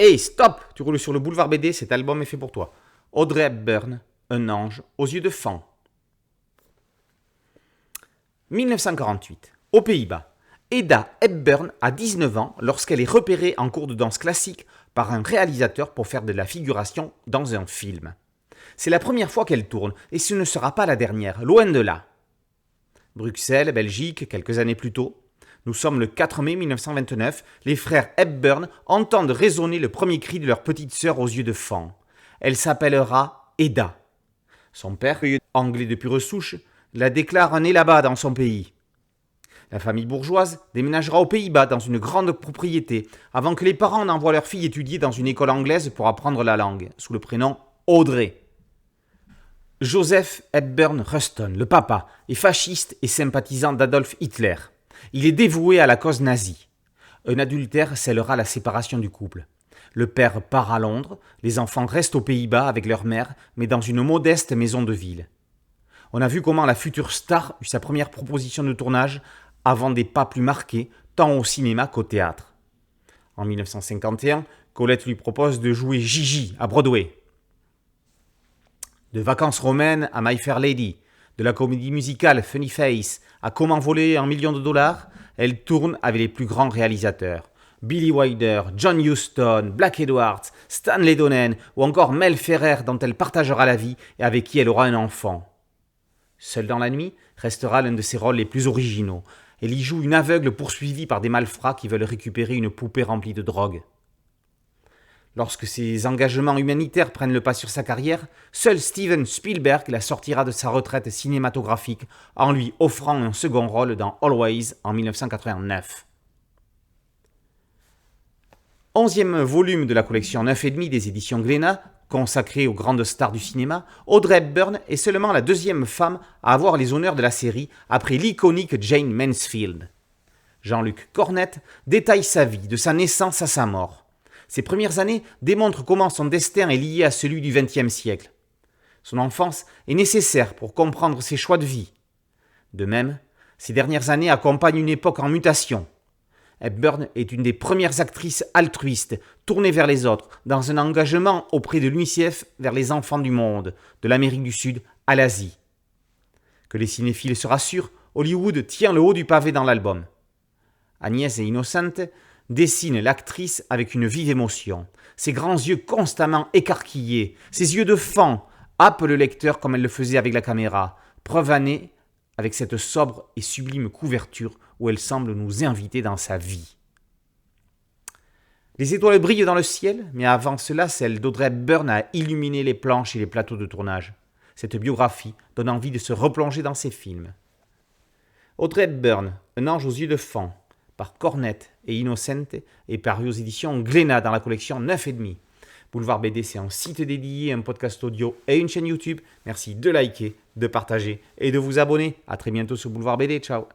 Hey, stop! Tu roules sur le boulevard BD, cet album est fait pour toi. Audrey Hepburn, un ange aux yeux de fan. 1948, aux Pays-Bas. Hedda Hepburn a 19 ans lorsqu'elle est repérée en cours de danse classique par un réalisateur pour faire de la figuration dans un film. C'est la première fois qu'elle tourne, et ce ne sera pas la dernière, loin de là. Bruxelles, Belgique, quelques années plus tôt. Nous sommes le 4 mai 1929, les frères Hepburn entendent résonner le premier cri de leur petite sœur aux yeux de fan. Elle s'appellera Hedda. Son père, anglais de pure souche, la déclare née là-bas dans son pays. La famille bourgeoise déménagera aux Pays-Bas dans une grande propriété avant que les parents n'envoient leur fille étudier dans une école anglaise pour apprendre la langue, sous le prénom Audrey. Joseph Hepburn Ruston, le papa, est fasciste et sympathisant d'Adolf Hitler. Il est dévoué à la cause nazie. Un adultère scellera la séparation du couple. Le père part à Londres, les enfants restent aux Pays-Bas avec leur mère, mais dans une modeste maison de ville. On a vu comment la future star eut sa première proposition de tournage avant des pas plus marqués, tant au cinéma qu'au théâtre. En 1951, Colette lui propose de jouer Gigi à Broadway. De Vacances romaines à My Fair Lady, de la comédie musicale Funny Face à Comment voler $1 million, elle tourne avec les plus grands réalisateurs. Billy Wilder, John Huston, Black Edwards, Stanley Donen ou encore Mel Ferrer dont elle partagera la vie et avec qui elle aura un enfant. Seule dans la nuit restera l'un de ses rôles les plus originaux. Elle y joue une aveugle poursuivie par des malfrats qui veulent récupérer une poupée remplie de drogue. Lorsque ses engagements humanitaires prennent le pas sur sa carrière, seul Steven Spielberg la sortira de sa retraite cinématographique en lui offrant un second rôle dans Always en 1989. 11e volume de la collection 9,5 des éditions Glénat, consacrée aux grandes stars du cinéma, Audrey Hepburn est seulement la deuxième femme à avoir les honneurs de la série après l'iconique Jane Mansfield. Jean-Luc Cornette détaille sa vie, de sa naissance à sa mort. Ses premières années démontrent comment son destin est lié à celui du XXe siècle. Son enfance est nécessaire pour comprendre ses choix de vie. De même, ses dernières années accompagnent une époque en mutation. Hepburn est une des premières actrices altruistes, tournées vers les autres, dans un engagement auprès de l'UNICEF vers les enfants du monde, de l'Amérique du Sud à l'Asie. Que les cinéphiles se rassurent, Hollywood tient le haut du pavé dans l'album. Agnès et Innocente dessine l'actrice avec une vive émotion. Ses grands yeux constamment écarquillés, ses yeux de fan happent le lecteur comme elle le faisait avec la caméra. Preuve année avec cette sobre et sublime couverture où elle semble nous inviter dans sa vie. Les étoiles brillent dans le ciel, mais avant cela, celle d'Audrey Hepburn a illuminé les planches et les plateaux de tournage. Cette biographie donne envie de se replonger dans ses films. Audrey Hepburn, un ange aux yeux de fan, par Cornette et Innocente, est paru aux éditions Glénat dans la collection 9,5. Boulevard BD, c'est un site dédié, un podcast audio et une chaîne YouTube. Merci de liker, de partager et de vous abonner. À très bientôt sur Boulevard BD. Ciao.